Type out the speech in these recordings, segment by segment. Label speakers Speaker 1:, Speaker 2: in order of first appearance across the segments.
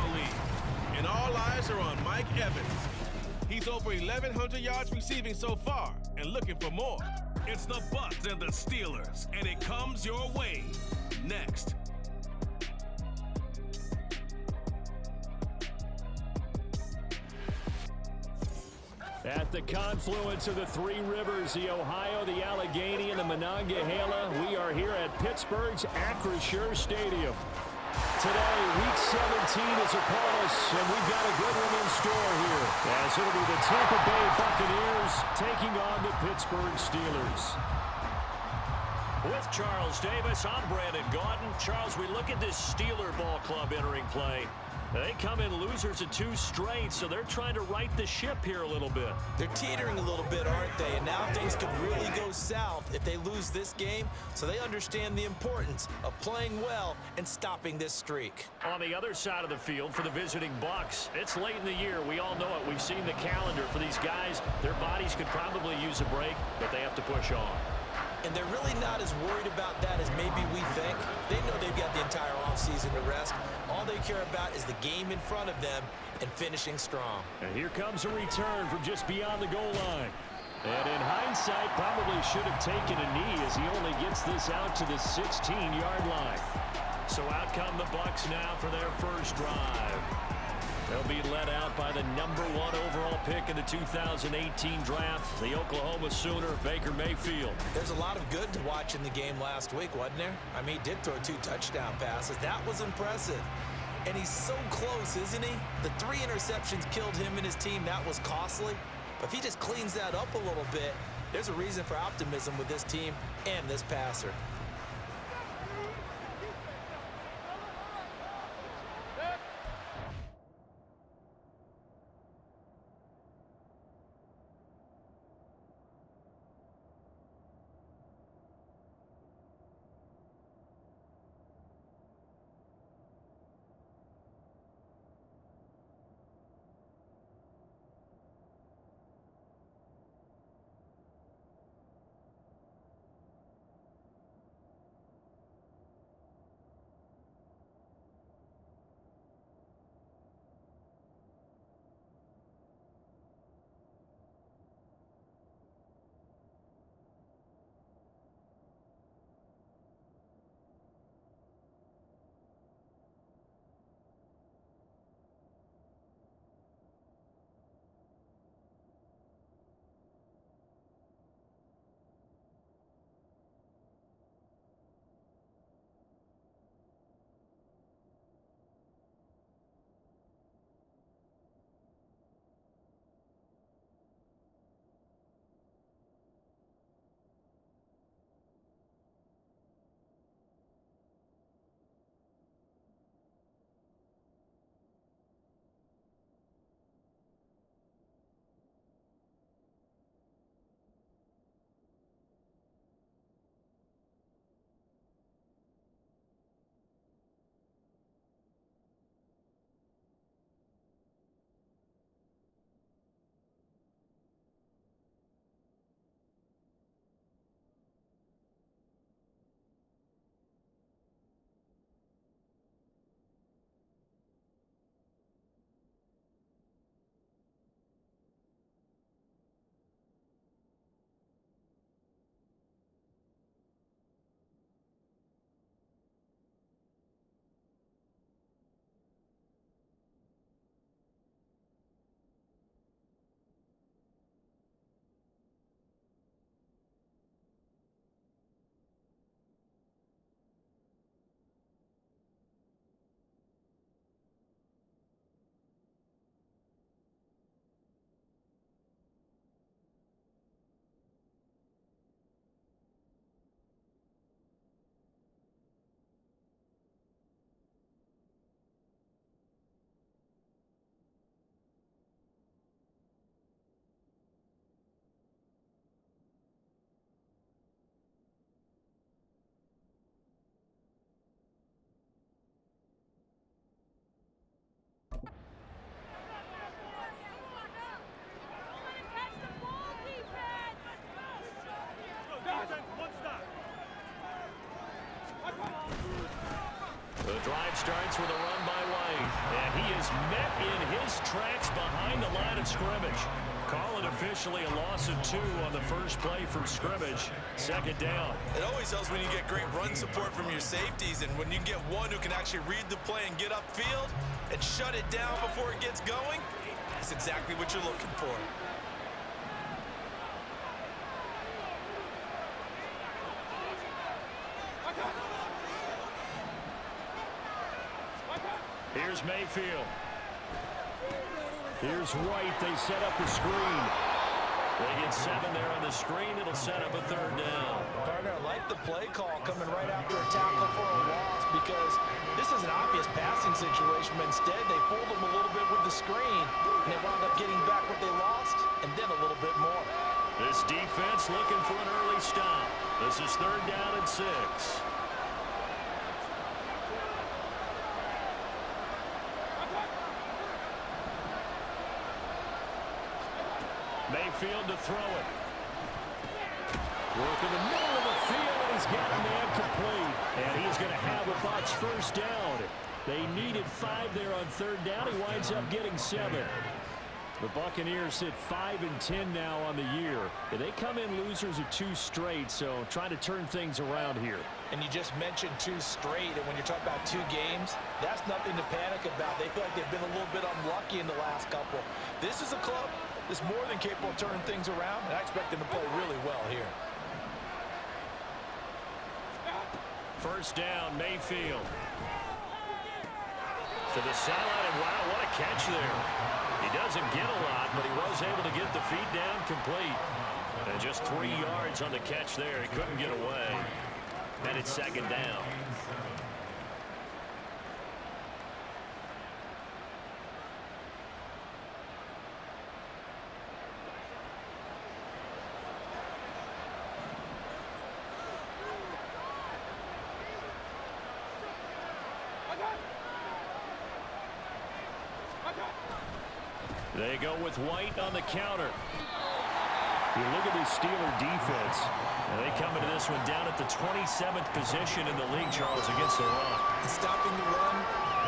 Speaker 1: touchdown lead. And all eyes are on Mike Evans. He's over 1,100 yards receiving so far and looking for more. It's the Bucs and the Steelers, and it comes your way next.
Speaker 2: At the confluence of the three rivers, the Ohio, the Allegheny, and the Monongahela, we are here at Pittsburgh's Acrisure Stadium. Today, Week 17 is upon us, and we've got a good one in store here, as it'll be the Tampa Bay Buccaneers taking on the Pittsburgh Steelers.
Speaker 3: With Charles Davis, I'm Brandon Gaudin. Charles, we look at this Steeler ball club entering play. They come in losers of 2 straight, so they're trying to right the ship here a little bit.
Speaker 4: They're teetering a little bit, aren't they? And now things could really go south if they lose this game, so they understand the importance of playing well and stopping this streak.
Speaker 3: On the other side of the field for the visiting Bucs, it's late in the year. We all know it. We've seen the calendar for these guys. Their bodies could probably use a break, but they have to push on.
Speaker 4: And they're really not as worried about that as maybe we think. They know they've got the entire offseason to rest. All they care about is the game in front of them and finishing strong.
Speaker 2: And here comes a return from just beyond the goal line. And in hindsight, probably should have taken a knee as he only gets this out to the 16-yard line. So out come the Bucs now for their first drive. They'll be led out by the #1 overall pick in the 2018 draft, the Oklahoma Sooner, Baker Mayfield.
Speaker 4: There's a lot of good to watch in the game last week, wasn't there? I mean, he did throw 2 touchdown passes. That was impressive. And he's so close, isn't he? The 3 interceptions killed him and his team. That was costly. But if he just cleans that up a little bit, there's a reason for optimism with this team and this passer.
Speaker 3: The drive starts with a run by White. And he is met in his tracks behind the line of scrimmage. Call it officially a loss of 2 on the first play from scrimmage. Second down.
Speaker 4: It always helps when you get great run support from your safeties, and when you get one who can actually read the play and get upfield and shut it down before it gets going, that's exactly what you're looking for.
Speaker 2: Here's Mayfield. Here's White. They set up the screen.
Speaker 3: They get 7 there on the screen. It'll set up a third down.
Speaker 4: Partner, I like the play call coming right after a tackle for a loss, because this is an obvious passing situation, but instead they fooled them a little bit with the screen, and they wound up getting back what they lost, and then a little bit more.
Speaker 3: This defense looking for an early stop. This is third down and 6.
Speaker 2: Mayfield to throw it. Work in the middle of the field, and he's got a man complete. And he's going to have a Bucs first down. They needed 5 there on third down. He winds up getting 7. The Buccaneers sit 5 and 10 now on the year. They come in losers of 2 straight, so trying to turn things around here.
Speaker 4: And you just mentioned 2 straight, and when you're talking about 2 games, that's nothing to panic about. They feel like they've been a little bit unlucky in the last couple. This is a club that's more than capable of turning things around, and I expect them to play really well here.
Speaker 2: First down, Mayfield.
Speaker 3: To the sideline, and wow, what a catch there. He doesn't get a lot, but he was able to get the feet down complete. And just 3 yards on the catch there. He couldn't get away. And it's second down.
Speaker 2: They go with White on the counter. You look at this Steeler defense.
Speaker 3: And they come into this one down at the 27th position in the league, Charles, against the run.
Speaker 4: Stopping the run,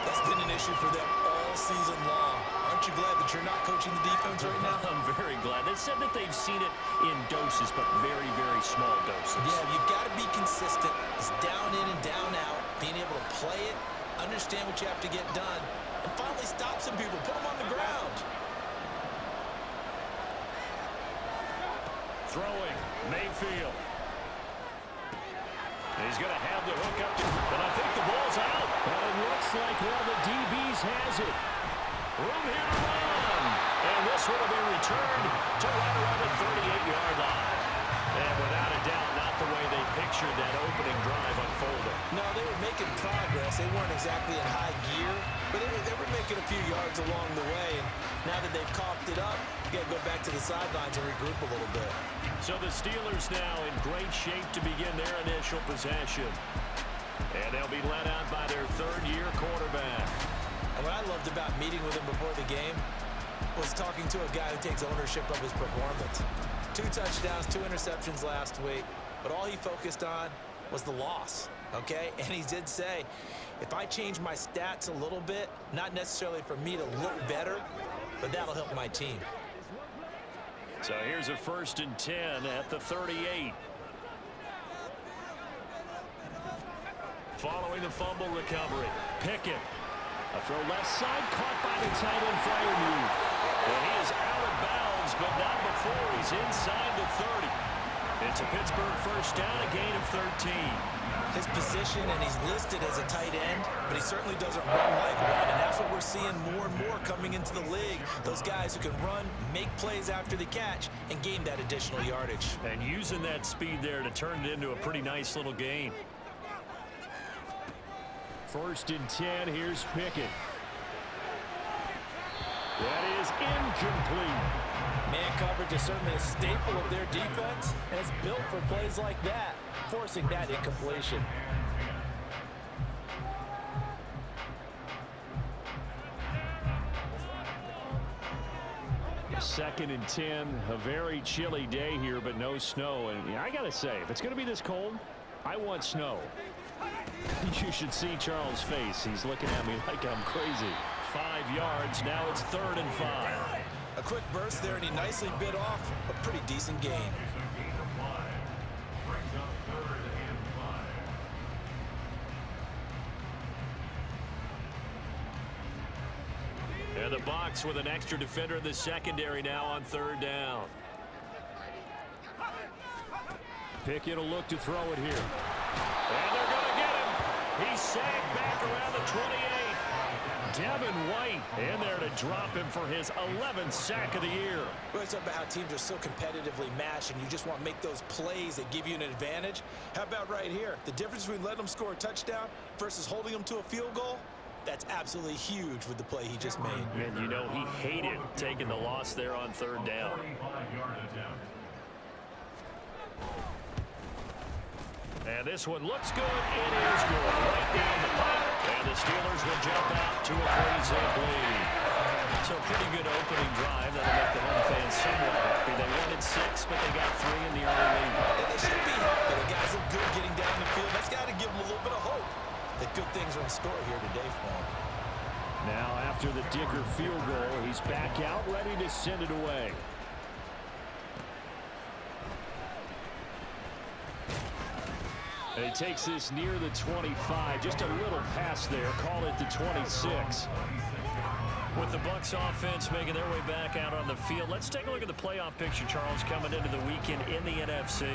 Speaker 4: that's been an issue for them all season long. Aren't you glad that you're not coaching the defense right now?
Speaker 3: I'm very glad. They said that they've seen it in doses, but very, very small doses.
Speaker 4: Yeah, you've got to be consistent. It's down in and down out. Being able to play it, understand what you have to get done, and finally stop some people, put them on the ground.
Speaker 2: Throwing, Mayfield.
Speaker 3: He's going to have the hook up, but I think the ball's out.
Speaker 2: And it looks like one of the DBs has it.
Speaker 3: Room here to run. And this one will be returned to right around the 38-yard line. And without a doubt, not the way they pictured that opening drive unfolding.
Speaker 4: No, they were making progress. They weren't exactly in high gear, but they were making a few yards along the way. And now that they've coughed it up, you got to go back to the sidelines and regroup a little bit.
Speaker 3: So the Steelers now in great shape to begin their initial possession. And they'll be led out by their third-year quarterback.
Speaker 4: And what I loved about meeting with him before the game was talking to a guy who takes ownership of his performance. 2 touchdowns, 2 interceptions last week, but all he focused on was the loss, okay? And he did say, if I change my stats a little bit, not necessarily for me to look better, but that'll help my team.
Speaker 2: So here's a 1st and 10 at the 38.
Speaker 3: Following the fumble recovery,
Speaker 2: Pickett. A throw left side, caught by the tight end Freiermuth.
Speaker 3: And he is out of bounds, but not before he's inside the 30. It's a Pittsburgh first down, a gain of 13.
Speaker 4: His position, and he's listed as a tight end, but he certainly doesn't run like one, and that's what we're seeing more and more coming into the league. Those guys who can run, make plays after the catch, and gain that additional yardage.
Speaker 3: And using that speed there to turn it into a pretty nice little gain.
Speaker 2: 1st and 10, here's Pickett. That is incomplete.
Speaker 4: Man coverage is certainly a staple of their defense, and it's built for plays like that, forcing that incompletion.
Speaker 2: 2nd and 10, a very chilly day here, but no snow. And I got to say, if it's going to be this cold, I want snow. You should see Charles' face. He's looking at me like I'm crazy.
Speaker 3: 5 yards. Now it's 3rd and 5.
Speaker 4: A quick burst there, and he nicely bit off a pretty decent gain.
Speaker 3: And the Bucs with an extra defender in the secondary now on 3rd down.
Speaker 2: Pickett will look to throw it here.
Speaker 3: And they're going to get him. He's sagged back around the 28. Devin White in there to drop him for his 11th sack of the year.
Speaker 4: We always talk about how teams are so competitively matched, and you just want to make those plays that give you an advantage. How about right here? The difference between letting them score a touchdown versus holding them to a field goal, that's absolutely huge with the play he just made.
Speaker 3: And you know he hated taking the loss there on 3rd down. And this one looks good. It is good. Right down the pipe. And the Steelers will jump out to a 3-zip lead. So pretty good opening drive. That'll make the home fans somewhat happy. They wanted 6, but they got 3 in the early lead.
Speaker 4: And they should be happy. The guys look good getting down the field. That's got to give them a little bit of hope that good things are in store here today for them.
Speaker 2: Now after the Dicker field goal, he's back out ready to send it away. And he takes this near the 25. Just a little pass there. Call it the 26.
Speaker 3: With the Bucs offense making their way back out on the field, let's take a look at the playoff picture, Charles, coming into the weekend in the NFC.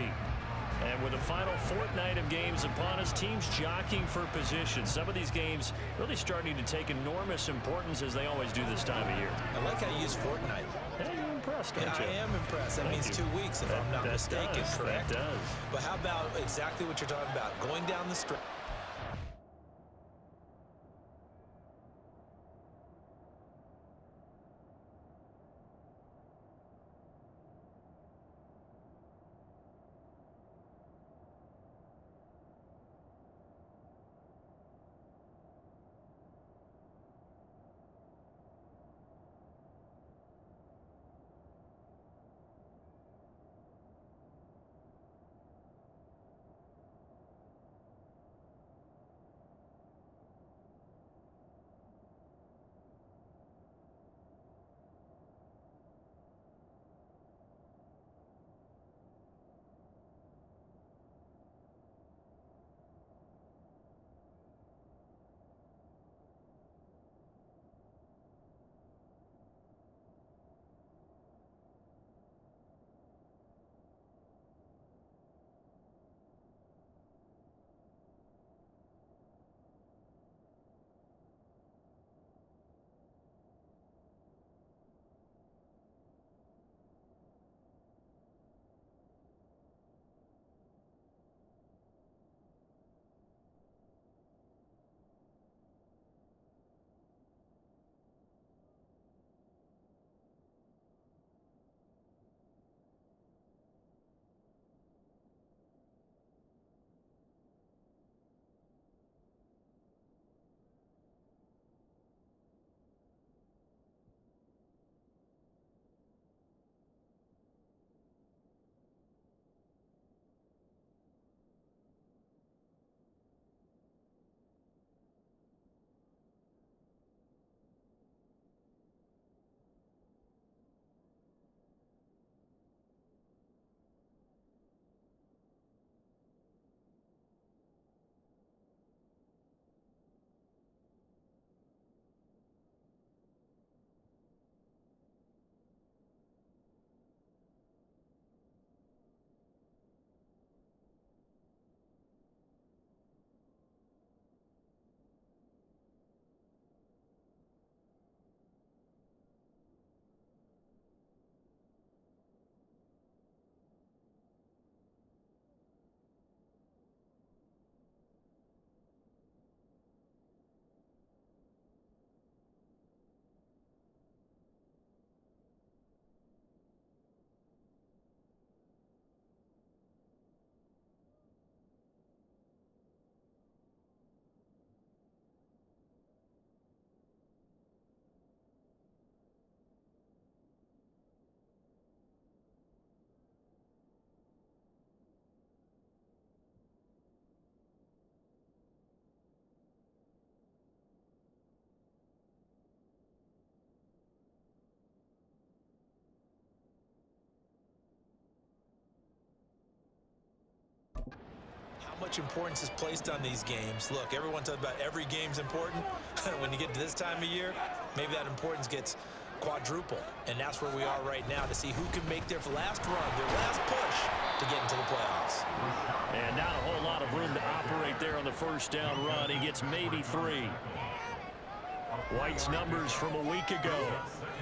Speaker 3: And with the final fortnight of games upon us, teams jockeying for position. Some of these games really starting to take enormous importance as they always do this time of year.
Speaker 4: I like how you use fortnight.
Speaker 3: Hey, you're impressed, aren't you?
Speaker 4: I am impressed. That means 2 weeks, if I'm not mistaken, correct?
Speaker 3: That does.
Speaker 4: But how about exactly what you're talking about? Going down the stretch. much importance is placed on these games. Look, everyone talks about every game's important. When you get to this time of year, maybe that importance gets quadrupled. And that's where we are right now to see who can make their last run, their last push to get into the playoffs.
Speaker 3: And not a whole lot of room to operate there on the first down run. He gets maybe 3. White's numbers from a week ago.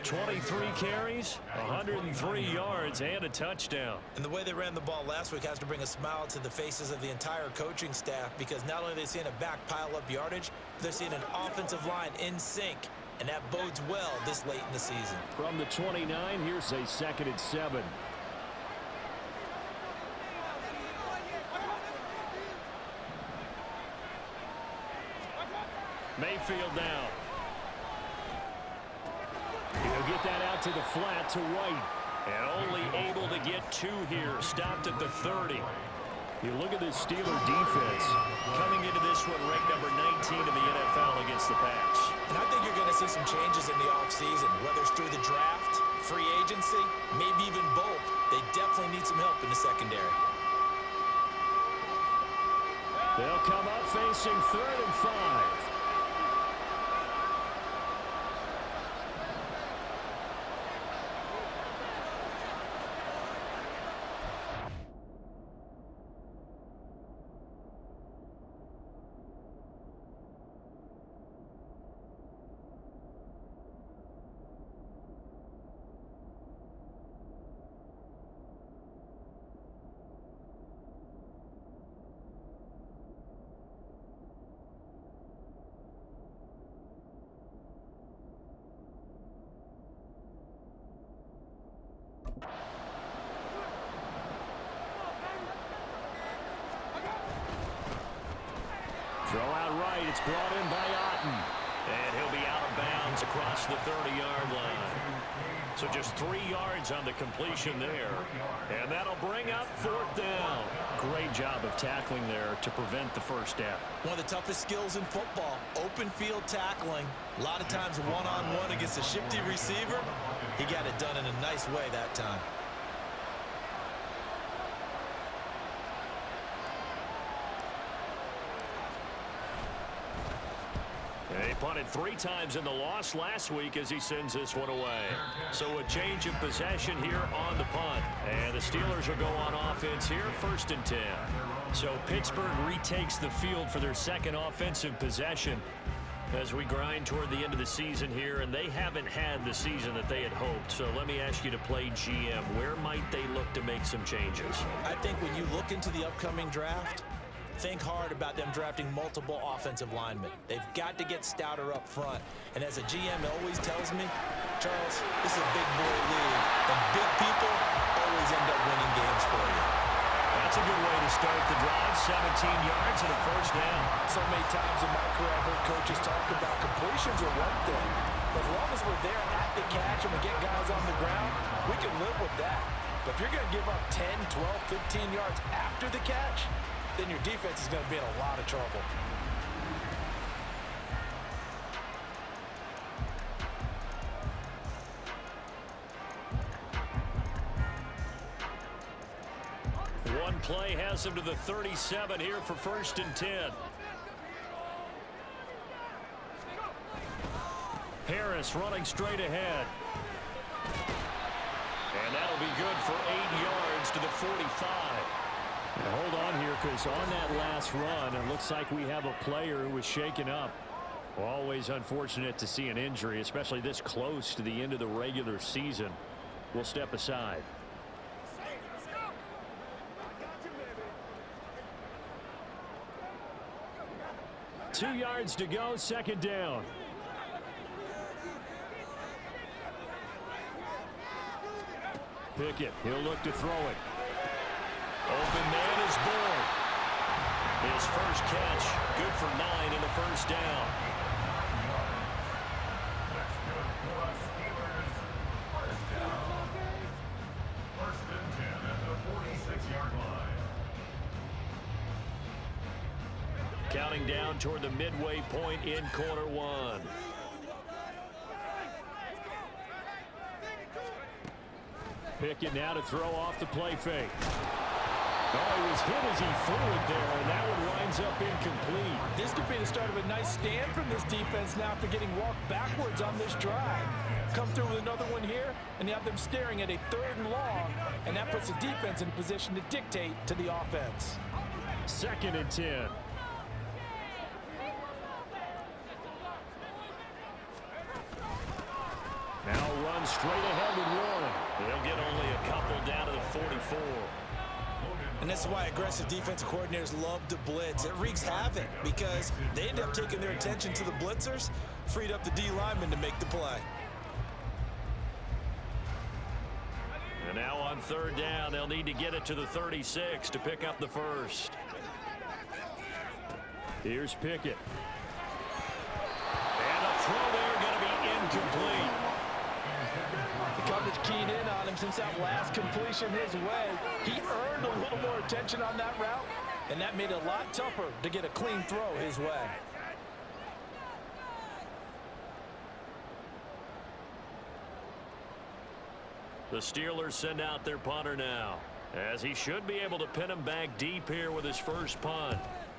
Speaker 3: 23 carries, 103 yards, and a touchdown.
Speaker 4: And the way they ran the ball last week has to bring a smile to the faces of the entire coaching staff, because not only are they seeing a back pile up yardage, they're seeing an offensive line in sync, and that bodes well this late in the season.
Speaker 2: From the 29, here's a 2nd and 7.
Speaker 3: Mayfield now.
Speaker 2: He'll get that out to the flat to White.
Speaker 3: And only able to get 2 here. Stopped at the 30.
Speaker 2: You look at this Steeler defense.
Speaker 3: Coming into this one ranked number 19 in the NFL against the pass.
Speaker 4: And I think you're going to see some changes in the offseason, whether it's through the draft, free agency, maybe even both. They definitely need some help in the secondary.
Speaker 2: They'll come up facing 3rd and 5.
Speaker 3: Throw out right. It's brought in by Otten. And he'll be out of bounds across the 30-yard line. So just 3 yards on the completion there. And that'll bring up 4th down.
Speaker 2: Great job of tackling there to prevent the first down.
Speaker 4: One of the toughest skills in football, open field tackling. A lot of times one-on-one against a shifty receiver. He got it done in a nice way that time.
Speaker 3: He punted 3 times in the loss last week as he sends this one away. So a change of possession here on the punt. And the Steelers will go on offense here, 1st and 10. So Pittsburgh retakes the field for their 2nd offensive possession as we grind toward the end of the season here, and they haven't had the season that they had hoped. So let me ask you to play GM. Where might they look to make some changes?
Speaker 4: I think when you look into the upcoming draft, think hard about them drafting multiple offensive linemen. They've got to get stouter up front. And as a GM always tells me, Charles, this is a big boy league, and big people always end up winning games for you.
Speaker 3: That's a good way to start the drive. 17 yards and a 1st down.
Speaker 5: So many times in my career I've heard coaches talk about completions are one thing. But as long as we're there at the catch and we get guys on the ground, we can live with that. But if you're going to give up 10, 12, 15 yards after the catch, then your defense is going to be in a lot of trouble.
Speaker 3: One play has him to the 37 here for 1st and 10. Harris running straight ahead. And that'll be good for 8 yards to the 45.
Speaker 2: Now hold on here, because on that last run, it looks like we have a player who was shaken up. Always unfortunate to see an injury, especially this close to the end of the regular season. We'll step aside. Two yards to go, 2nd down. Pickett, he'll look to throw it.
Speaker 3: Open man is born. His first catch, good for 9 and a 1st down. Counting down toward the midway point in quarter 1.
Speaker 2: Pickett now to throw off the play fake. Oh, he was hit as he threw it there, and that one winds up incomplete.
Speaker 5: This could be the start of a nice stand from this defense now after getting walked backwards on this drive. Come through with another one here, and you have them staring at a 3rd and long, and that puts the defense in a position to dictate to the offense.
Speaker 2: 2nd and 10. Now run straight ahead with Warren.
Speaker 3: They'll get only a couple down to the 44.
Speaker 4: And that's why aggressive defensive coordinators love to blitz. It wreaks havoc because they end up taking their attention to the blitzers, freed up the D lineman to make the play.
Speaker 3: And now on 3rd down, they'll need to get it to the 36 to pick up the first.
Speaker 2: Here's Pickett.
Speaker 3: And a throw there going to be incomplete.
Speaker 5: The coverage keyed in on him since that last completion his way. He earned a little more attention on that route, and that made it a lot tougher to get a clean throw his way.
Speaker 3: The Steelers send out their punter now, as he should be able to pin him back deep here with his first punt.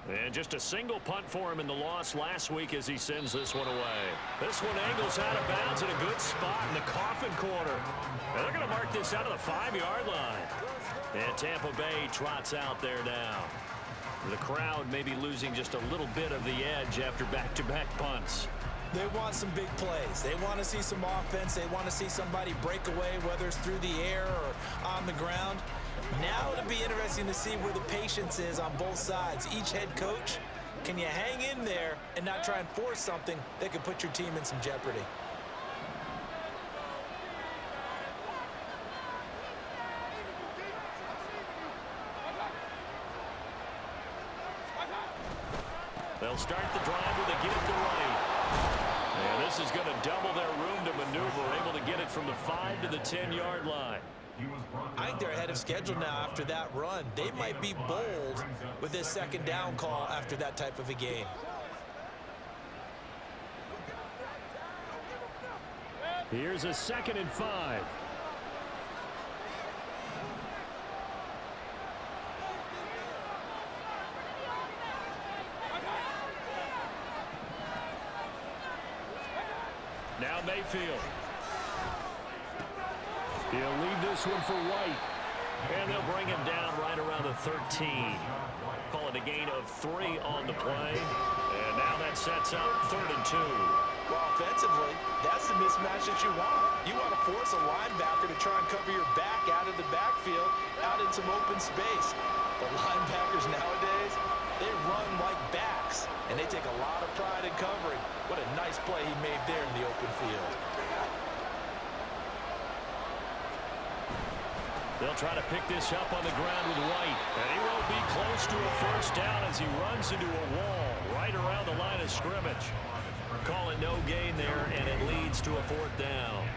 Speaker 3: And just a single punt for him in the loss last week as he sends this one away. This one angles out of bounds in a good spot in the coffin corner. And they're going to mark this out of the 5-yard line. And Tampa Bay trots out there now. The crowd may be losing just a little bit of the edge after back-to-back punts.
Speaker 4: They want some big plays. They want to see some offense. They want to see somebody break away, whether it's through the air or on the ground. Now it'll be interesting to see where the patience is on both sides. Each head coach, can you hang in there and not try and force something that could put your team in some jeopardy?
Speaker 3: They'll start the drive with a get it to right. And this is going to double their room to maneuver, able to get it from the 5 to the 10-yard line.
Speaker 4: I think they're ahead of schedule now after that run. They might be bold with this 2nd down call after that type of a game.
Speaker 2: Here's a 2nd and 5. Now Mayfield. He'll leave this one for White.
Speaker 3: And they'll bring him down right around the 13. Call it a gain of 3 on the play. And now that sets up 3rd and 2.
Speaker 5: Well, offensively, that's the mismatch that you want. You want to force a linebacker to try and cover your back out of the backfield, out in some open space. But linebackers nowadays, they run like backs, and they take a lot of pride in covering. What a nice play he made there in the open field.
Speaker 3: They'll try to pick this up on the ground with White. And he won't be close to a first down as he runs into a wall right around the line of scrimmage. Call it no gain there, and it leads to a 4th down.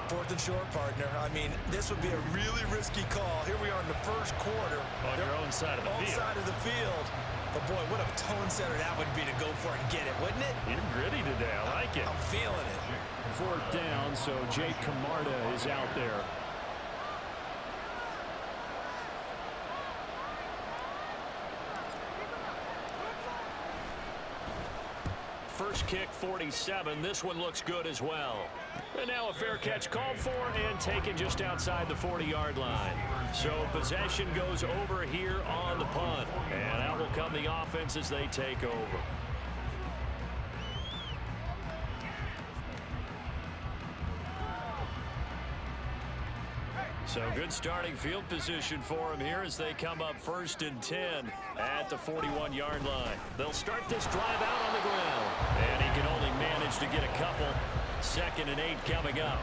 Speaker 4: 4th and short, partner. I mean, this would be a really risky call. Here we are in the 1st quarter.
Speaker 3: On your own side of the field.
Speaker 4: Side of the field. But, boy, what a tone setter that would be to go for it and get it, wouldn't it?
Speaker 3: You're gritty today. I like it.
Speaker 4: I'm feeling it.
Speaker 2: 4th down, so Jake Camarda is out there.
Speaker 3: First kick, 47. This one looks good as well. And now a fair catch called for and taken just outside the 40-yard line. So possession goes over here on the punt. And out will come the offense as they take over. So good starting field position for him here as they come up 1st and 10 at the 41-yard line. They'll start this drive out on the ground. And he can only manage to get a couple. 2nd and 8 coming up.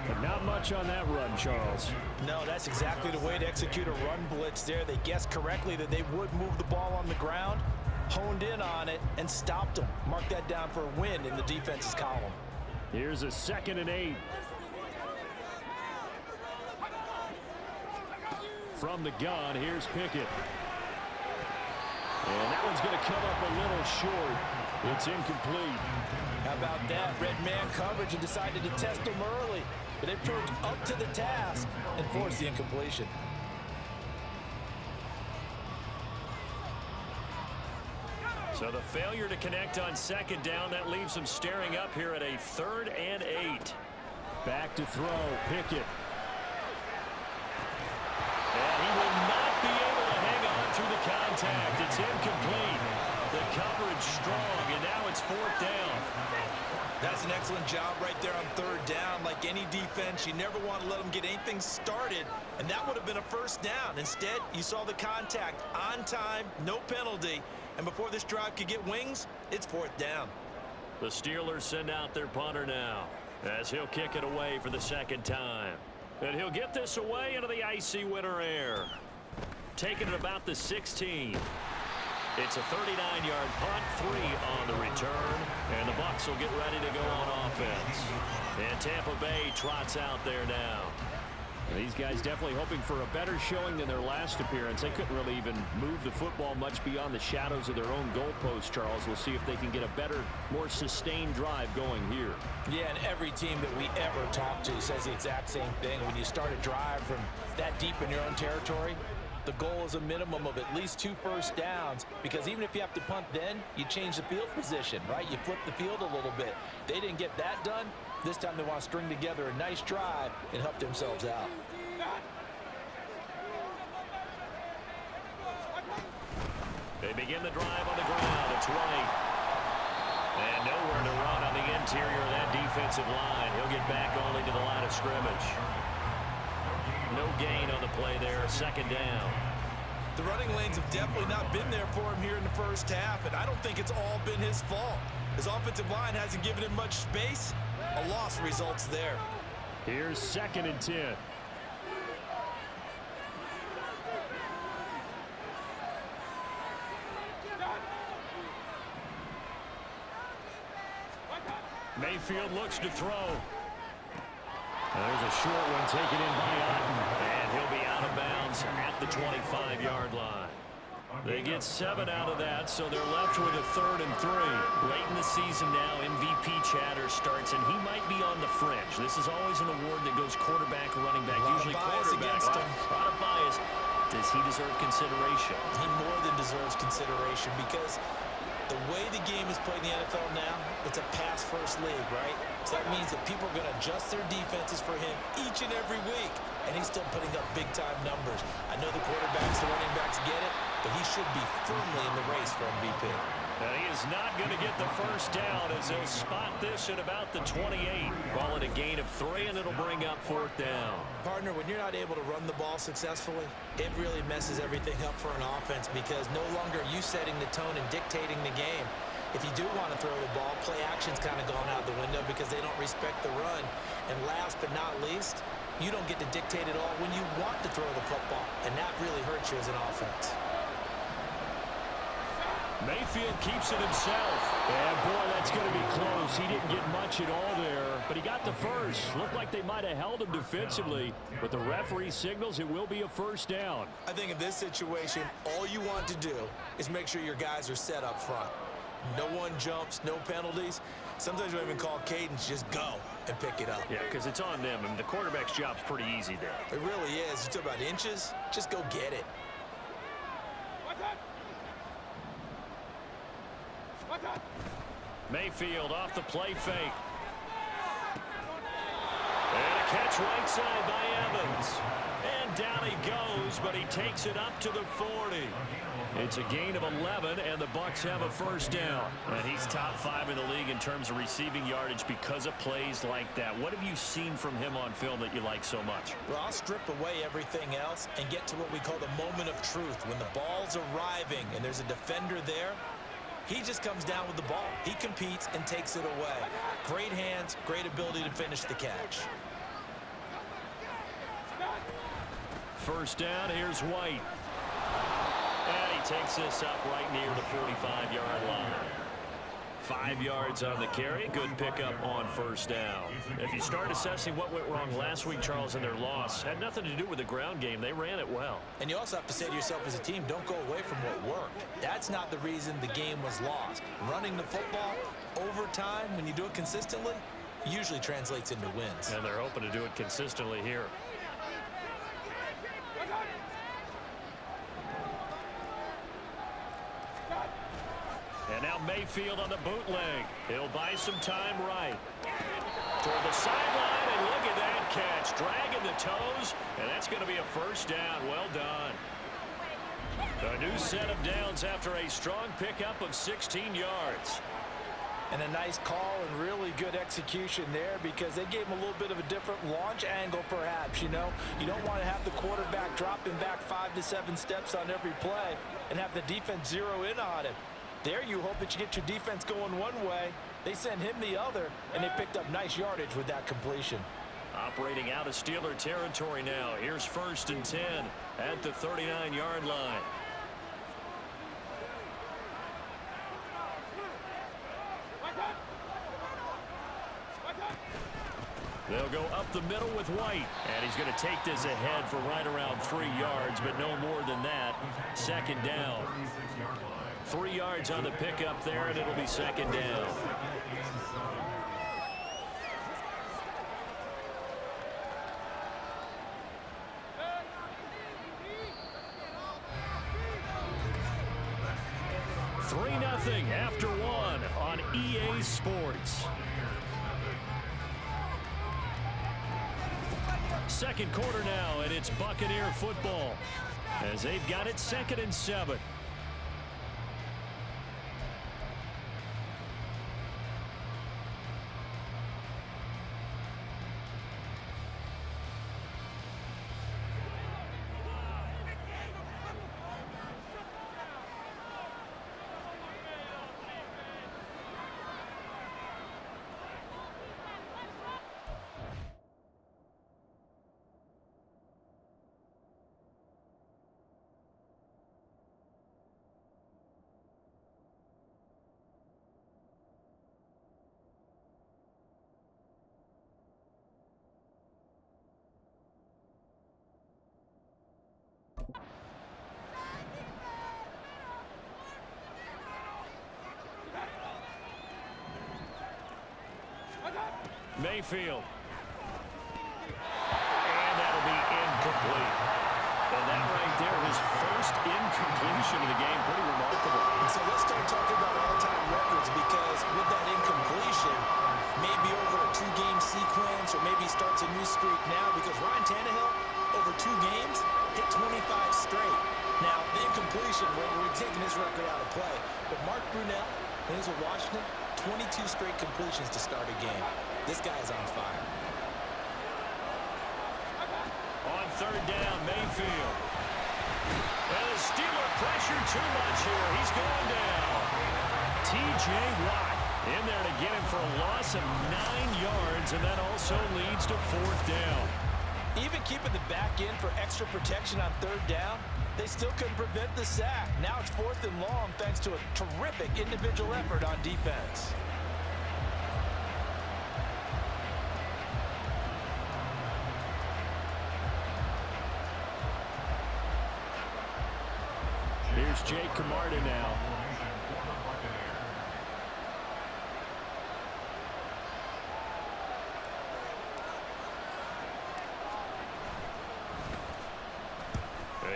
Speaker 2: But not much on that run, Charles.
Speaker 5: No, that's exactly the way to execute a run blitz there. They guessed correctly that they would move the ball on the ground, honed in on it, and stopped them. Mark that down for a win in the defense's column.
Speaker 2: Here's a 2nd and 8. From the gun, here's Pickett. And that one's going to come up a little short. It's incomplete.
Speaker 5: How about that? Red man coverage and decided to test him early. But they proved up to the task and forced the incompletion.
Speaker 3: So the failure to connect on second down, that leaves them staring up here at a 3rd and 8.
Speaker 2: Back to throw, Pickett.
Speaker 3: And he will not be able to hang on through the contact. It's incomplete. The coverage strong, and now it's 4th down.
Speaker 4: That's an excellent job right there on 3rd down. Like any defense, you never want to let them get anything started, and that would have been a 1st down. Instead, you saw the contact on time, no penalty, and before this drive could get wings, it's 4th down.
Speaker 3: The Steelers send out their punter now as he'll kick it away for the 2nd time. And he'll get this away into the icy winter air. Taking it about the 16. It's a 39-yard punt, 3 on the return, and the Bucs will get ready to go on offense. And Tampa Bay trots out there now.
Speaker 2: These guys definitely hoping for a better showing than their last appearance. They couldn't really even move the football much beyond the shadows of their own goalpost, Charles. We'll see if they can get a better, more sustained drive going here.
Speaker 5: Yeah, and every team that we ever talk to says the exact same thing. When you start a drive from that deep in your own territory, the goal is a minimum of at least 2 first downs, because even if you have to punt then, you change the field position, right? You flip the field a little bit. They didn't get that done. This time they want to string together a nice drive and help themselves out.
Speaker 3: They begin the drive on the ground. It's White. And nowhere to run on the interior of that defensive line. He'll get back only to the line of scrimmage. No gain on the play there. 2nd down.
Speaker 4: The running lanes have definitely not been there for him here in the 1st half, and I don't think it's all been his fault. His offensive line hasn't given him much space. A loss results there.
Speaker 2: Here's 2nd and 10.
Speaker 3: Mayfield looks to throw.
Speaker 2: There's a short one taken in by Otten.
Speaker 3: And he'll be out of bounds at the 25-yard line. They get 7 out of that, so they're left with a 3rd and 3. Late in the season now, MVP chatter starts, and he might be on the fringe. This is always an award that goes quarterback, running back, usually quarterback. A lot of bias. Does he deserve consideration?
Speaker 4: He more than deserves consideration, because the way the game is played in the NFL now, it's a pass-first league, right? So that means that people are going to adjust their defenses for him each and every week, and he's still putting up big-time numbers. I know the quarterbacks, the running backs get it, but he should be firmly in the race for MVP.
Speaker 3: And he is not going to get the 1st down, as they'll spot this at about the 28. Ball at a gain of 3, and it'll bring up 4th down.
Speaker 4: Partner, when you're not able to run the ball successfully, it really messes everything up for an offense, because no longer are you setting the tone and dictating the game. If you do want to throw the ball, play action's kind of gone out the window because they don't respect the run. And last but not least, you don't get to dictate it all when you want to throw the football, and that really hurts you as an offense.
Speaker 2: Mayfield keeps it himself. And boy, that's going to be close. He didn't get much at all there, but he got the first. Looked like they might have held him defensively, but the referee signals it will be a 1st down.
Speaker 4: I think in this situation, all you want to do is make sure your guys are set up front. No one jumps, no penalties. Sometimes you don't even call cadence, just go and pick it up.
Speaker 3: Yeah, because it's on them, and the quarterback's job's pretty easy there.
Speaker 4: It really is. You talk about inches, just go get it.
Speaker 3: Mayfield off the play fake. And a catch right side by Evans. And down he goes, but he takes it up to the 40. It's a gain of 11, and the Bucs have a 1st down. And he's top 5 in the league in terms of receiving yardage because of plays like that. What have you seen from him on film that you like so much?
Speaker 4: Well, I'll strip away everything else and get to what we call the moment of truth. When the ball's arriving and there's a defender there, he just comes down with the ball. He competes and takes it away. Great hands, great ability to finish the catch.
Speaker 3: 1st down, here's White. And he takes this up right near the 45-yard line. 5 yards on the carry. Good pickup on 1st down. If you start assessing what went wrong last week, Charles, in their loss, had nothing to do with the ground game. They ran it well.
Speaker 4: And you also have to say to yourself as a team, don't go away from what worked. That's not the reason the game was lost. Running the football over time, when you do it consistently, usually translates into wins.
Speaker 3: And they're hoping to do it consistently here. And And now Mayfield on the bootleg. He'll buy some time right. Toward the sideline, and look at that catch. Dragging the toes, and that's going to be a first down. Well done. A new set of downs after a strong pickup of 16 yards.
Speaker 5: And a nice call and really good execution there because they gave him a little bit of a different launch angle perhaps, you know. You don't want to have the quarterback dropping back 5 to 7 steps on every play and have the defense zero in on him. There you hope that you get your defense going one way. They send him the other, and they picked up nice yardage with that completion.
Speaker 3: Operating out of Steeler territory now. Here's 1st and 10 at the 39-yard line. They'll go up the middle with White. And he's going to take this ahead for right around 3 yards, but no more than that. 2nd down. 3 yards on the pickup there, and it'll be 2nd down. Nothing after 1 on EA Sports. Second quarter now, and it's Buccaneer football as they've got it 2nd and 7. Mayfield. And that'll be incomplete. And that right there, his first incompletion of the game. Pretty remarkable.
Speaker 5: So let's start talking about all-time records because with that incompletion, maybe over a 2-game sequence or maybe starts a new streak now because Ryan Tannehill, over 2 games, hit 25 straight. Now, the incompletion, we're taking his record out of play. But Mark Brunell, when he was with Washington, 22 straight completions to start a game. This guy's on fire.
Speaker 3: On 3rd down, Mayfield. And the Steeler pressure too much here. He's going down. T.J. Watt in there to get him for a loss of 9 yards, and that also leads to 4th down.
Speaker 5: Even keeping the back in for extra protection on 3rd down, they still couldn't prevent the sack. Now it's 4th and long thanks to a terrific individual effort on defense.
Speaker 3: Here's Jake Camarda now.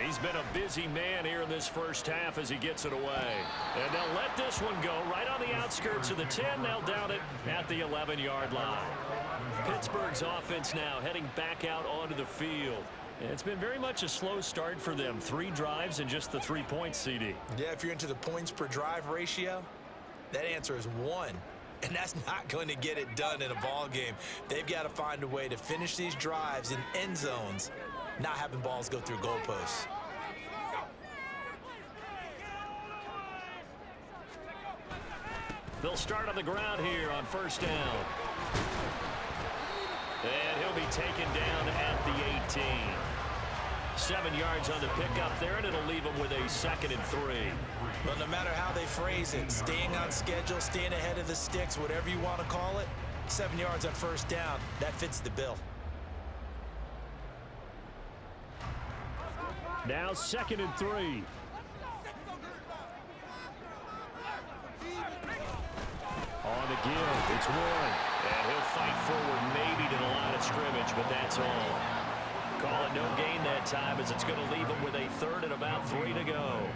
Speaker 3: He's been a busy man here in this first half as he gets it away. And they'll let this one go right on the outskirts of the 10. They'll down it at the 11-yard line. Pittsburgh's offense now heading back out onto the field. It's been very much a slow start for them. 3 drives and just the 3 points, CD.
Speaker 4: Yeah, if you're into the points per drive ratio, that answer is 1. And that's not going to get it done in a ball game. They've got to find a way to finish these drives in end zones, not having balls go through goalposts.
Speaker 3: They'll start on the ground here on 1st down. And he'll be taken down at the 18. 7 yards on the pickup there, and it'll leave him with a 2nd and 3.
Speaker 4: Well, no matter how they phrase it, staying on schedule, staying ahead of the sticks, whatever you want to call it, 7 yards on 1st down, that fits the bill.
Speaker 3: Now 2nd and 3. On the give, it's Warren. And he'll fight forward maybe to the line of scrimmage, but that's all. Call it no gain that time as it's going to leave him with a 3rd and about 3 to go.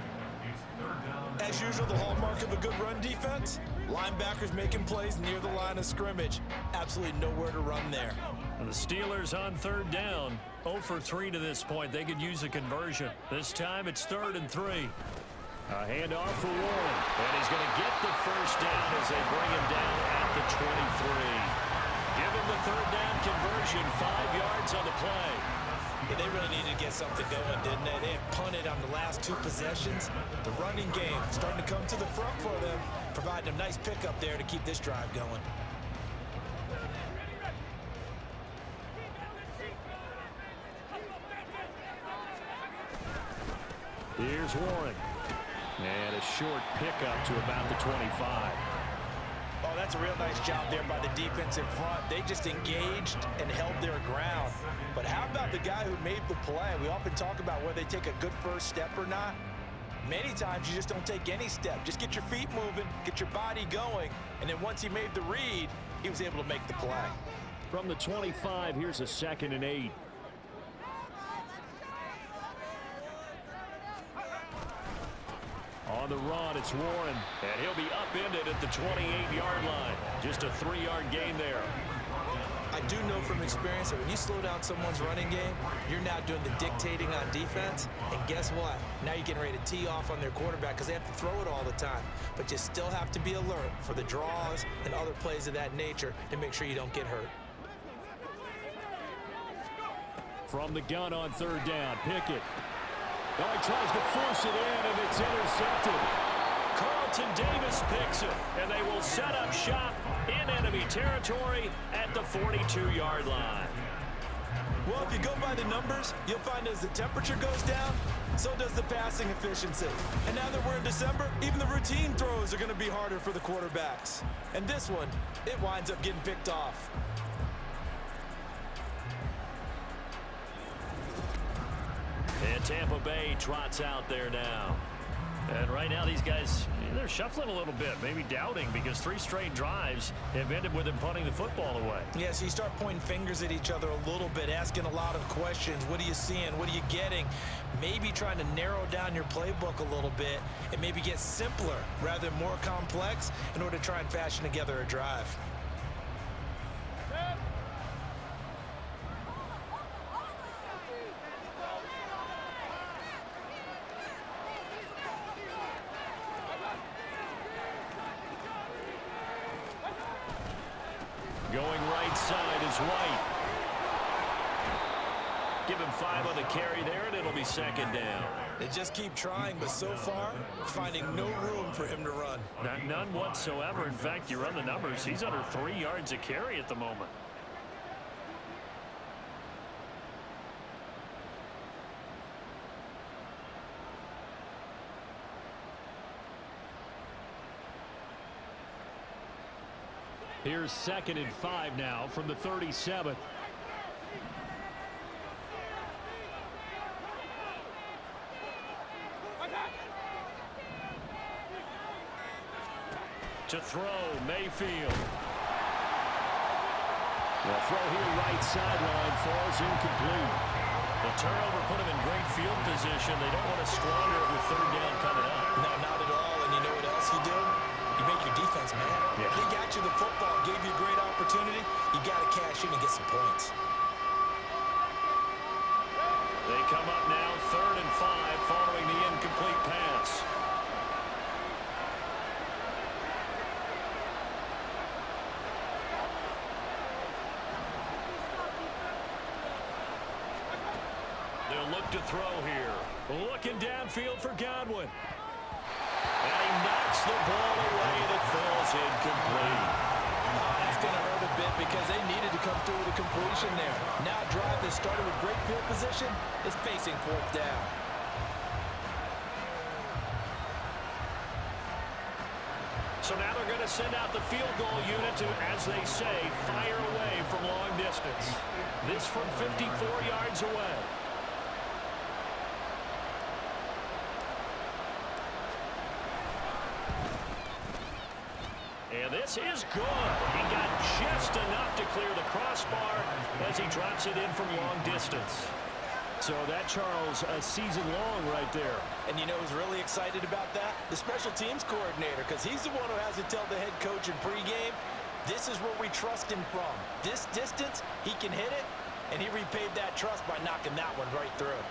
Speaker 5: As usual, the hallmark of a good run defense, linebackers making plays near the line of scrimmage. Absolutely nowhere to run there.
Speaker 3: And the Steelers on third down. 0 for 3 to this point. They could use a conversion. This time it's 3rd and 3.
Speaker 2: A handoff for Warren.
Speaker 3: And he's going to get the first down as they bring him down at the 23. Give him the 3rd down conversion, 5 yards on the play.
Speaker 4: Yeah, they really needed to get something going, didn't they? They had punted on the last 2 possessions. The running game starting to come to the front for them, providing a nice pickup there to keep this drive going.
Speaker 2: Here's Warren. And a short pickup to about the 25.
Speaker 4: Oh, that's a real nice job there by the defense in front. They just engaged and held their ground. But how about the guy who made the play? We often talk about whether they take a good first step or not. Many times you just don't take any step. Just get your feet moving, get your body going, and then once he made the read, he was able to make the play.
Speaker 2: From the 25, here's a 2nd and 8. On the run, it's Warren.
Speaker 3: And he'll be upended at the 28-yard line. Just a 3-yard gain there.
Speaker 4: I do know from experience that when you slow down someone's running game, you're now doing the dictating on defense. And guess what? Now you're getting ready to tee off on their quarterback because they have to throw it all the time. But you still have to be alert for the draws and other plays of that nature to make sure you don't get hurt.
Speaker 2: From the gun on 3rd down, Pickett. Oh, he tries to force it in, and it's intercepted.
Speaker 3: Carlton Davis picks it, and they will set up shop in enemy territory at the 42-yard line.
Speaker 4: Well, if you go by the numbers, you'll find as the temperature goes down, so does the passing efficiency. And now that we're in December, even the routine throws are going to be harder for the quarterbacks. And this one, it winds up getting picked off.
Speaker 3: And Tampa Bay trots out there now. And right now these guys, they're shuffling a little bit, maybe doubting, because 3 straight drives have ended with them punting the football away.
Speaker 4: Yeah, so you start pointing fingers at each other a little bit, asking a lot of questions. What are you seeing? What are you getting? Maybe trying to narrow down your playbook a little bit and maybe get simpler rather than more complex in order to try and fashion together a drive.
Speaker 3: Going right side is White. Give him 5 on the carry there, and it'll be 2nd down.
Speaker 4: They just keep trying, but so far, finding no room for him to run.
Speaker 3: None whatsoever. In fact, you run the numbers, he's under 3 yards a carry at the moment.
Speaker 2: Here's 2nd and 5 now from the 37.
Speaker 3: To throw, Mayfield.
Speaker 2: The throw here right sideline falls incomplete.
Speaker 3: The turnover put him in great field position. They don't want to squander it with 3rd down coming up.
Speaker 4: No, not at all. And you know what else you do? You make your defense mad.
Speaker 3: Yeah.
Speaker 4: They got you the football, gave you a great opportunity. You got to cash in and get some points.
Speaker 3: They come up now 3rd and 5 following the incomplete pass. They'll look to throw here. Looking downfield for Godwin. And he knocks the ball away that falls incomplete.
Speaker 4: That's going to hurt a bit because they needed to come through with a completion there. Now a drive that started with great field position is facing 4th down.
Speaker 3: So now they're going to send out the field goal unit to, as they say, fire away from long distance. This from 54 yards away. And this is good. He got just enough to clear the crossbar as he drops it in from long distance.
Speaker 2: So that, Charles, a season long right there.
Speaker 4: And you know who's really excited about that? The special teams coordinator, because he's the one who has to tell the head coach in pregame, this is where we trust him from. This distance, he can hit it, and he repaid that trust by knocking that one right through.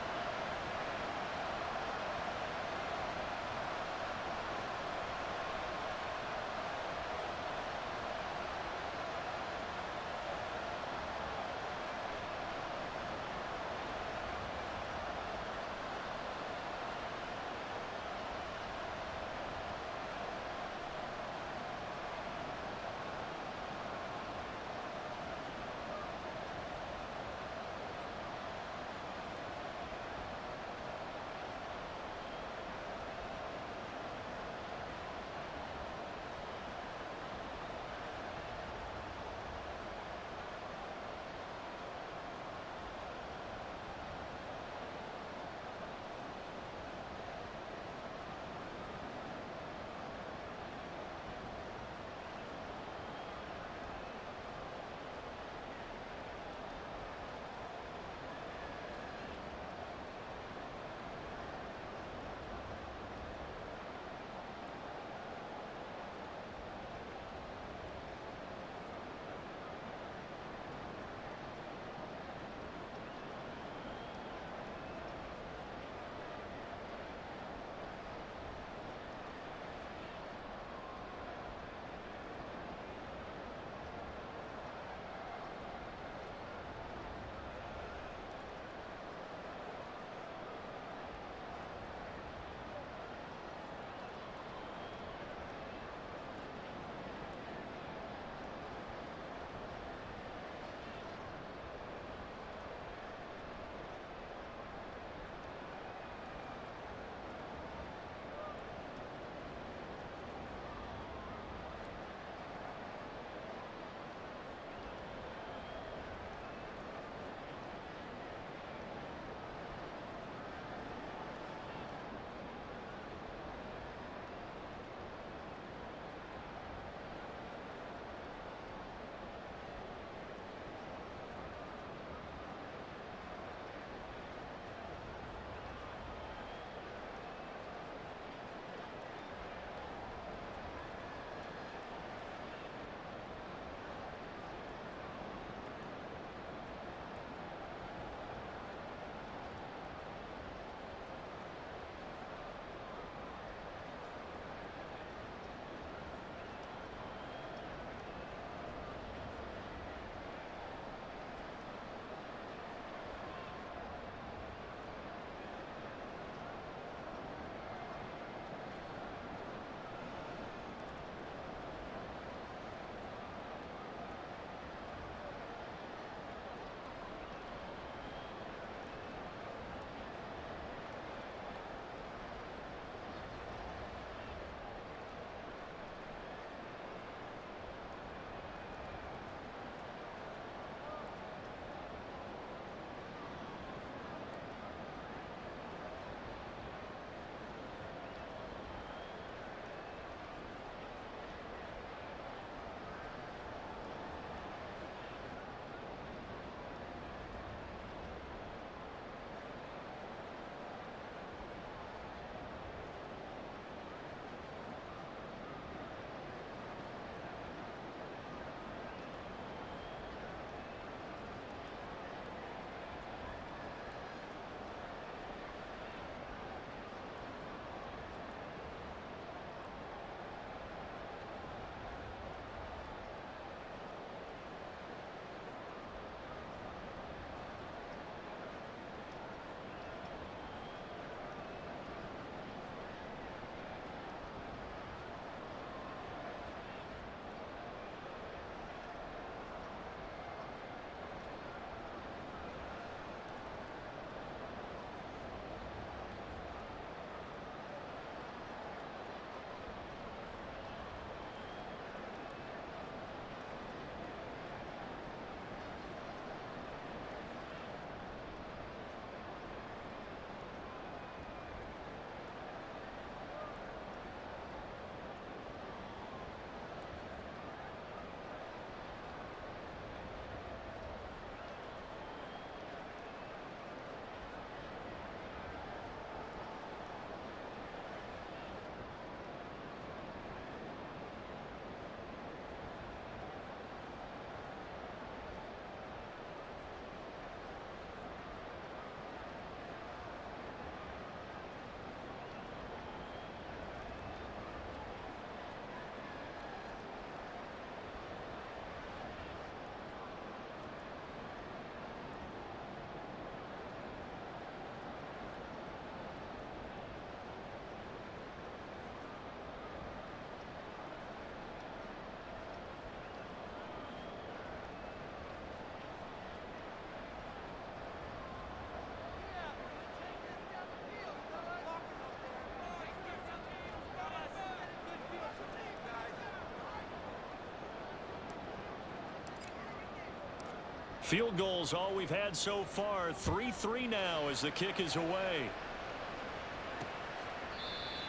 Speaker 2: Field goals all we've had so far. 3-3 now as the kick is away.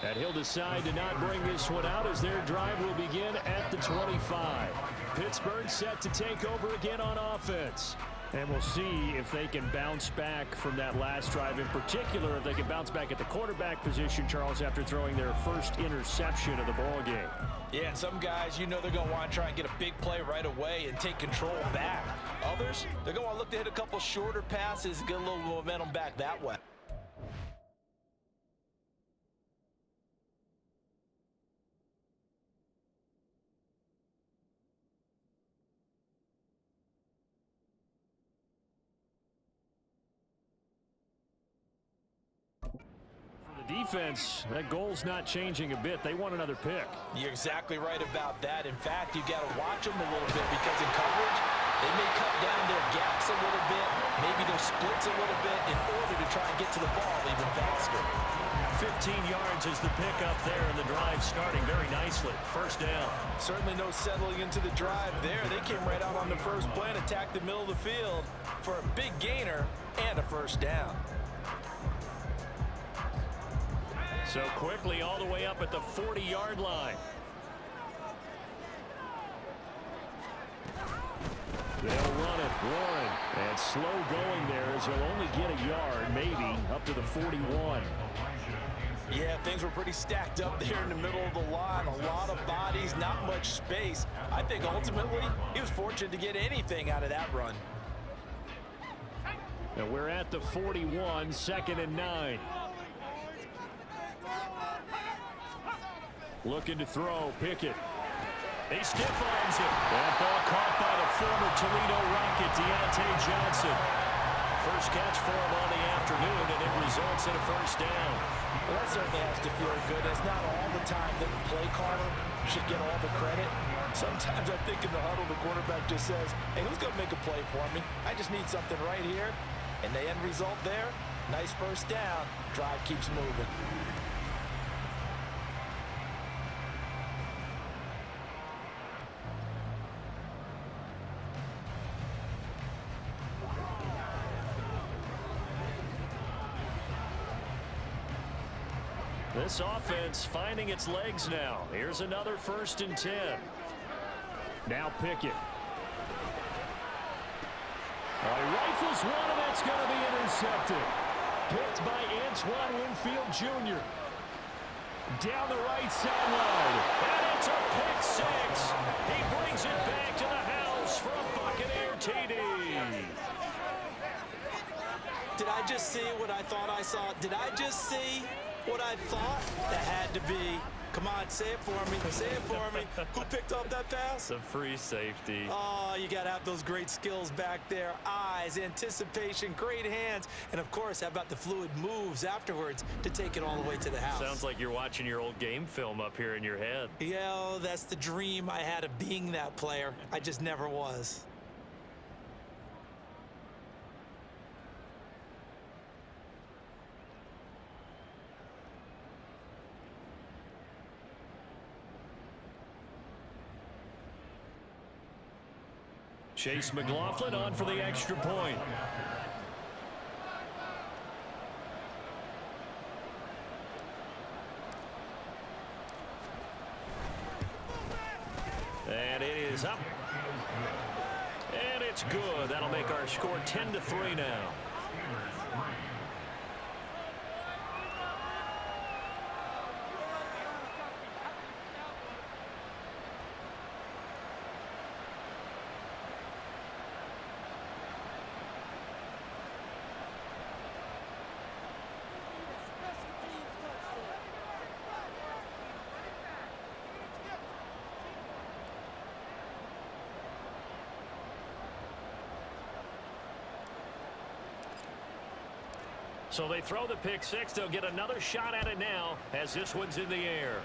Speaker 2: And he'll decide to not bring this one out as their drive will begin at the 25. Pittsburgh set to take over again on offense. And we'll see if they can bounce back from that last drive. In particular, if they can bounce back at the quarterback position, Charles, after throwing their first interception of the ball game.
Speaker 5: Yeah, and some guys, you know they're going to want to try and get a big play right away and take control back. Others, they're going to want to look to hit a couple shorter passes and get a little momentum back that way.
Speaker 2: Defense, that goal's not changing a bit. They want another pick.
Speaker 5: You're exactly right about that. In fact, you got to watch them a little bit because in coverage, they may cut down their gaps a little bit, maybe their splits a little bit in order to try and get to the ball even faster.
Speaker 2: 15 yards is the pickup there, and the drive starting very nicely. First down.
Speaker 5: Certainly no settling into the drive there. They came right out on the first play and attacked the middle of the field for a big gainer and a first down.
Speaker 2: So quickly all the way up at the 40-yard line. They'll run it, Warren. And slow going there as he'll only get a yard, maybe, up to the 41.
Speaker 5: Yeah, things were pretty stacked up there in the middle of the line. A lot of bodies, not much space. I think ultimately he was fortunate to get anything out of that run.
Speaker 2: And we're at the 41, 2nd and 9. Looking to throw, Pickett. He stiff arms it. That ball caught by the former Toledo Rocket, Deontay Johnson. First catch for him on the afternoon, and it results in a first down.
Speaker 5: Well, that certainly has to feel good. It's not all the time that the play caller should get all the credit. Sometimes I think in the huddle, the quarterback just says, hey, who's going to make a play for me? I just need something right here. And the end result there, nice first down. Drive keeps moving.
Speaker 2: This offense finding its legs now. Here's another 1st and 10. Now Pickett. He rifles one, and that's going to be intercepted. Picked by Antoine Winfield Jr. Down the right sideline. And it's a pick six. He brings it back to the house for a Buccaneer TD.
Speaker 4: Did I just see what I thought I saw? Did I just see what I thought? That had to be. Come on, say it for me. Say it for me. Who picked up that pass?
Speaker 3: The free safety.
Speaker 4: Oh, you got to have those great skills back there. Eyes, anticipation, great hands. And, of course, how about the fluid moves afterwards to take it all the way to the house?
Speaker 3: Sounds like you're watching your old game film up here in your head.
Speaker 4: Yeah, that's the dream I had of being that player. I just never was.
Speaker 2: Chase McLaughlin on for the extra point. And it is up. And it's good. That'll make our score 10-3 now. So they throw the pick six. They'll get another shot at it now as this one's in the air.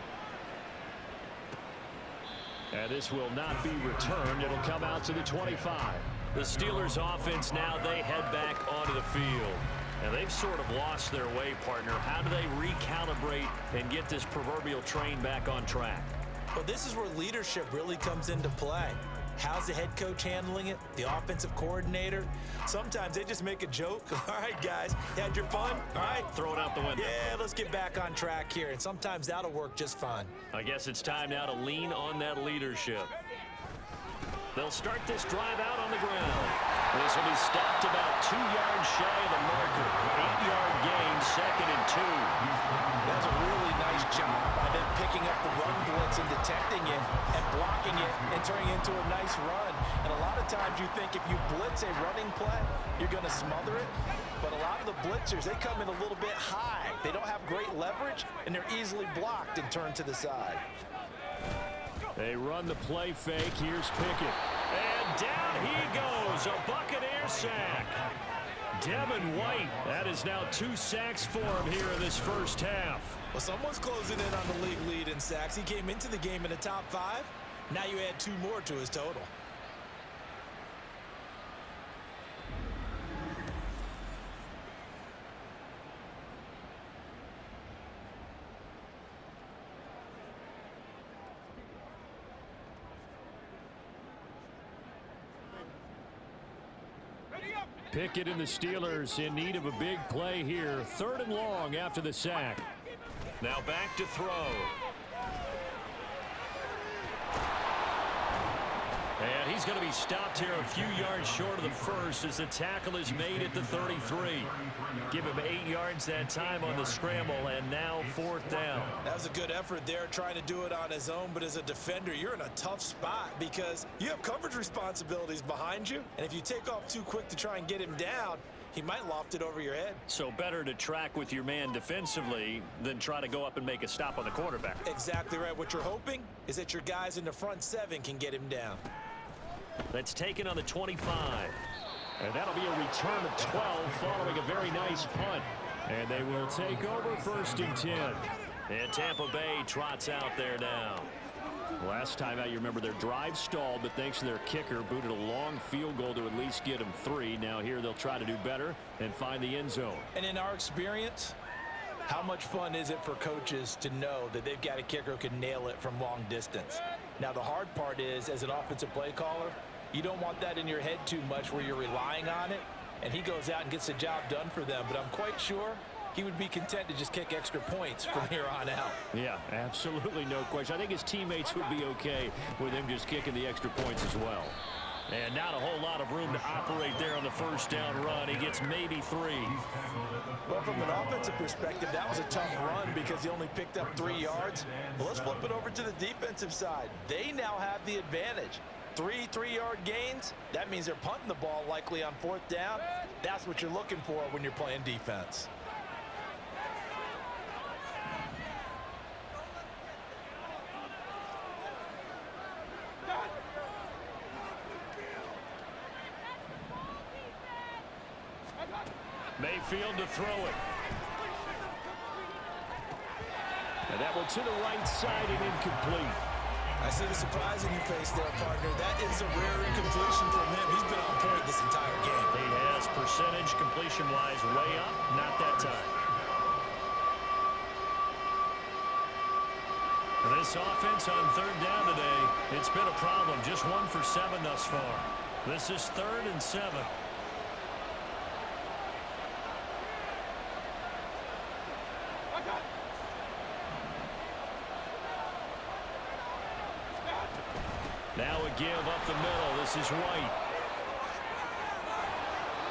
Speaker 2: And this will not be returned. It'll come out to the 25. The Steelers offense now, they head back onto the field. And they've sort of lost their way, partner. How do they recalibrate and get this proverbial train back on track?
Speaker 4: Well, this is where leadership really comes into play. How's the head coach handling it? The offensive coordinator? Sometimes they just make a joke. All right, guys, you had your fun? All right.
Speaker 3: Throw it out the window.
Speaker 4: Yeah, let's get back on track here, and sometimes that'll work just fine.
Speaker 3: I guess it's time now to lean on that leadership. They'll start this drive out on the ground. This will be stopped about 2 yards shy of the marker. 8-yard gain, 2nd and 2.
Speaker 5: That's a really nice job by them picking up the run blitz and detecting it and blocking it and turning it into a nice run. And a lot of times you think if you blitz a running play, you're going to smother it. But a lot of the blitzers, they come in a little bit high. They don't have great leverage, and they're easily blocked and turned to the side.
Speaker 2: They run the play fake. Here's Pickett.
Speaker 3: And down he goes. A Buccaneer sack.
Speaker 2: Devin White. That is now 2 sacks for him here in this first half.
Speaker 4: Well, someone's closing in on the league lead in sacks. He came into the game in the top 5. Now you add 2 more to his total.
Speaker 2: Pickett and the Steelers in need of a big play here. 3rd and long after the sack.
Speaker 3: Now back to throw. And he's going to be stopped here a few yards short of the first as the tackle is made at the 33. Give him 8 yards that time on the scramble, and now 4th down.
Speaker 4: That was a good effort there, trying to do it on his own, but as a defender, you're in a tough spot because you have coverage responsibilities behind you, and if you take off too quick to try and get him down, he might loft it over your head.
Speaker 3: So better to track with your man defensively than try to go up and make a stop on the quarterback.
Speaker 4: Exactly right. What you're hoping is that your guys in the front 7 can get him down.
Speaker 3: That's taken on the 25.
Speaker 2: And that'll be a return of 12 following a very nice punt. And they will take over 1st and 10.
Speaker 3: And Tampa Bay trots out there now.
Speaker 2: Last time out, you remember their drive stalled, but thanks to their kicker, booted a long field goal to at least get them 3. Now here they'll try to do better and find the end zone.
Speaker 4: And in our experience, how much fun is it for coaches to know that they've got a kicker who can nail it from long distance? Now, the hard part is, as an offensive play caller, you don't want that in your head too much where you're relying on it, and he goes out and gets the job done for them. But I'm quite sure he would be content to just kick extra points from here on out.
Speaker 2: Yeah, absolutely no question. I think his teammates would be okay with him just kicking the extra points as well.
Speaker 3: And not a whole lot of room to operate there on the 1st down run. He gets maybe 3.
Speaker 4: Well, from an offensive perspective, that was a tough run because he only picked up 3 yards. Well, let's flip it over to the defensive side. They now have the advantage. 3 3-yard gains, that means they're punting the ball likely on 4th down. That's what you're looking for when you're playing defense.
Speaker 3: Mayfield to throw it.
Speaker 2: And that one to the right side and incomplete.
Speaker 4: I see the surprise in your face there, partner. That is a rare incompletion from him. He's been on point this entire game.
Speaker 3: He has percentage completion-wise way up. Not that time. This offense on 3rd down today, it's been a problem. Just 1 for 7 thus far. This is 3rd and 7. Now a give up the middle. This is White.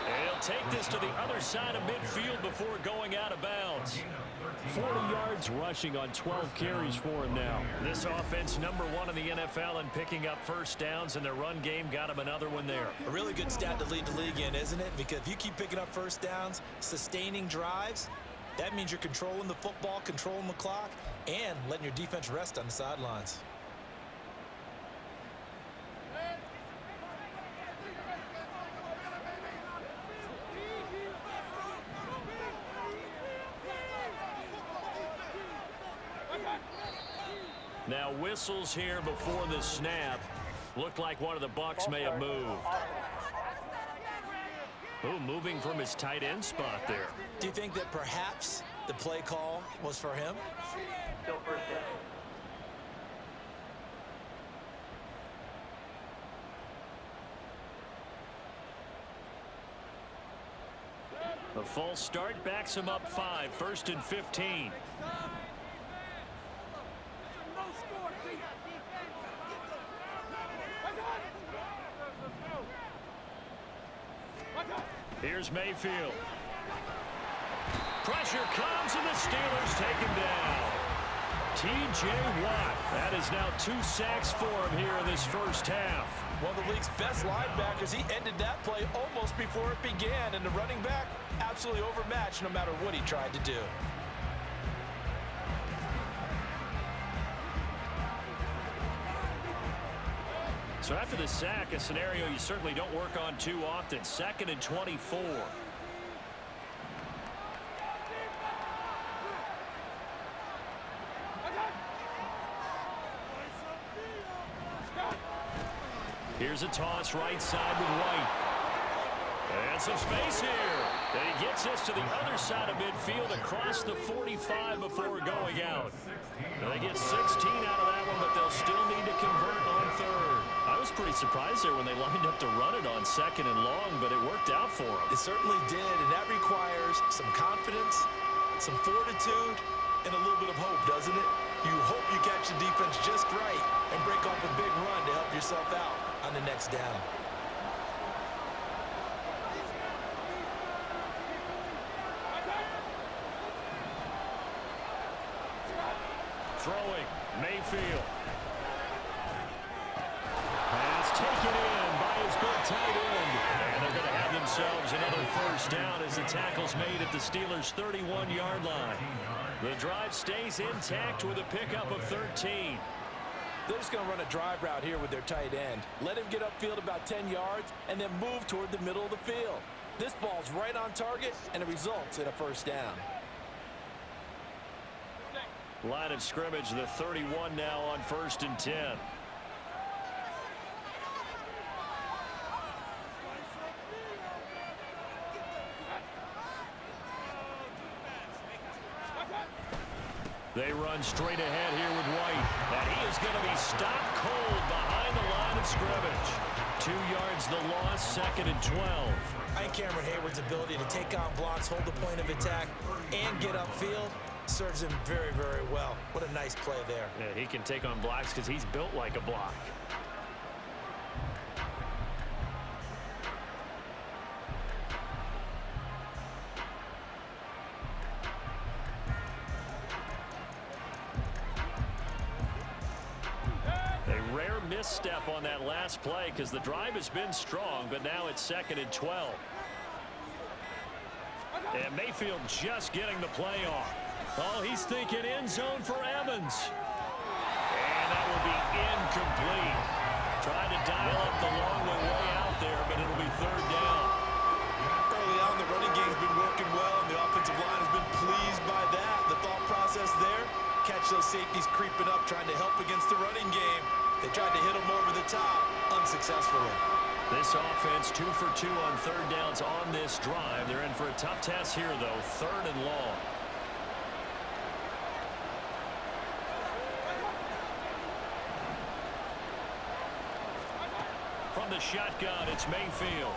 Speaker 3: And he'll take this to the other side of midfield before going out of bounds.
Speaker 2: 40 yards rushing on 12 carries for him now.
Speaker 3: This offense #1 in the NFL in picking up 1st downs, and their run game got him another one there.
Speaker 4: A really good stat to lead the league in, isn't it? Because if you keep picking up 1st downs, sustaining drives, that means you're controlling the football, controlling the clock, and letting your defense rest on the sidelines.
Speaker 3: Now whistles here before the snap. Looked like one of the Bucs may have moved. Ooh, moving from his tight end spot there.
Speaker 4: Do you think that perhaps the play call was for him?
Speaker 6: Still 1st down.
Speaker 3: The false start backs him up 5, 1st and 15. Here's Mayfield. Pressure comes, and the Steelers take him down. T.J. Watt. That is now 2 sacks for him here in this first half.
Speaker 5: One of the league's best linebackers. He ended that play almost before it began, and the running back absolutely overmatched no matter what he tried to do.
Speaker 3: So after the sack, a scenario you certainly don't work on too often. 2nd and 24. Here's a toss right side with White. And some space here. And he gets this to the other side of midfield across the 45 before going out. They get 16 out of that one, but they'll still need to convert on 3rd. I was pretty surprised there when they lined up to run it on 2nd and long, but it worked out for them.
Speaker 5: It certainly did, and that requires some confidence, some fortitude, and a little bit of hope, doesn't it? You hope you catch the defense just right and break off a big run to help yourself out on the next down.
Speaker 3: Throwing, Mayfield. Pass taken in by his big tight end. And they're going to have themselves another first down as the tackle's made at the Steelers' 31-yard line. The drive stays intact with a pickup of 13.
Speaker 5: They're just going to run a drive route here with their tight end. Let him get upfield about 10 yards and then move toward the middle of the field. This ball's right on target, and it results in a first down.
Speaker 3: Line of scrimmage, the 31 now on 1st and 10. They run straight ahead here with White. And he is going to be stopped cold behind the line of scrimmage. 2 yards the loss, 2nd and 12.
Speaker 4: I think Cameron Hayward's ability to take on blocks, hold the point of attack, and get upfield serves him very, very well. What a nice play there.
Speaker 3: Yeah, he can take on blocks because he's built like a block. A rare misstep on that last play because the drive has been strong, but now it's 2nd and 12. And Mayfield just getting the play off. Oh, he's thinking end zone for Evans. And that will be incomplete. Trying to dial up the long way out there, but it'll be 3rd down.
Speaker 5: Early on, the running game's been working well, and the offensive line has been pleased by that. The thought process there, catch those safeties creeping up, trying to help against the running game. They tried to hit them over the top, unsuccessfully.
Speaker 3: This offense 2 for 2 on 3rd downs on this drive. They're in for a tough task here, though, 3rd and long. From the shotgun, it's Mayfield.